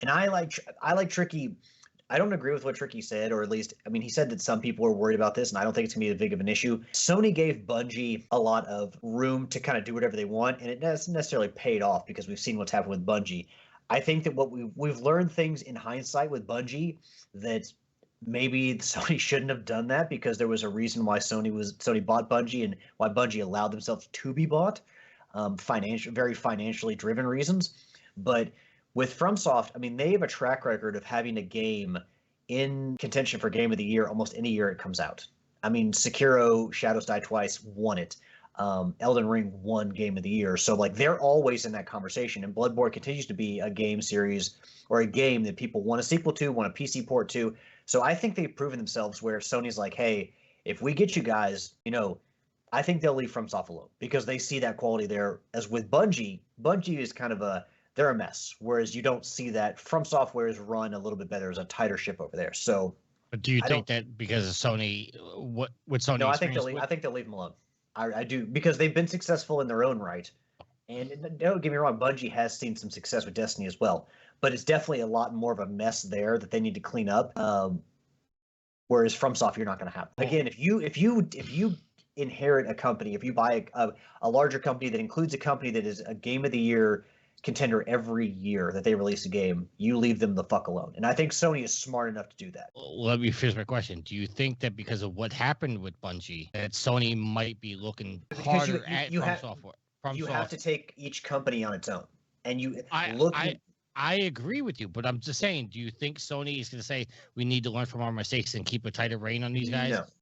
And I like Tricky. I don't agree with what Tricky said, or at least, I mean, he said that some people are worried about this, and I don't think it's going to be as big of an issue. Sony gave Bungie a lot of room to kind of do whatever they want, and it hasn't necessarily paid off because we've seen what's happened with Bungie. I think that what we've learned things in hindsight with Bungie that maybe Sony shouldn't have done that because there was a reason why Sony bought Bungie and why Bungie allowed themselves to be bought, very financially driven reasons. But with FromSoft, I mean, they have a track record of having a game in contention for Game of the Year almost any year it comes out. I mean, Sekiro, Shadows Die Twice won it. Elden Ring won Game of the Year. So, like, they're always in that conversation. And Bloodborne continues to be a game series or a game that people want a sequel to, want a PC port to. So I think they've proven themselves where Sony's like, hey, if we get you guys, I think they'll leave FromSoft alone because they see that quality there. As with Bungie, Bungie is kind of they're a mess. Whereas you don't see that. FromSoftware is run a little bit better as a tighter ship over there. So, but do you think that because of Sony, what would Sony? No, I think they'll leave them alone. I do because they've been successful in their own right. And don't get me wrong, Bungie has seen some success with Destiny as well, but it's definitely a lot more of a mess there that they need to clean up. Whereas FromSoft, you're not going to have. Again, if you inherit a company, if you buy a larger company that includes a company that is a Game of the Year contender every year that they release a game, you leave them the fuck alone. And I think Sony is smart enough to do that. Let me finish my question. Do you think that because of what happened with Bungie, that Sony might be looking harder at FromSoftware? You have to take each company on its own, and I agree with you, but I'm just saying, do you think Sony is going to say we need to learn from our mistakes and keep a tighter rein on these guys?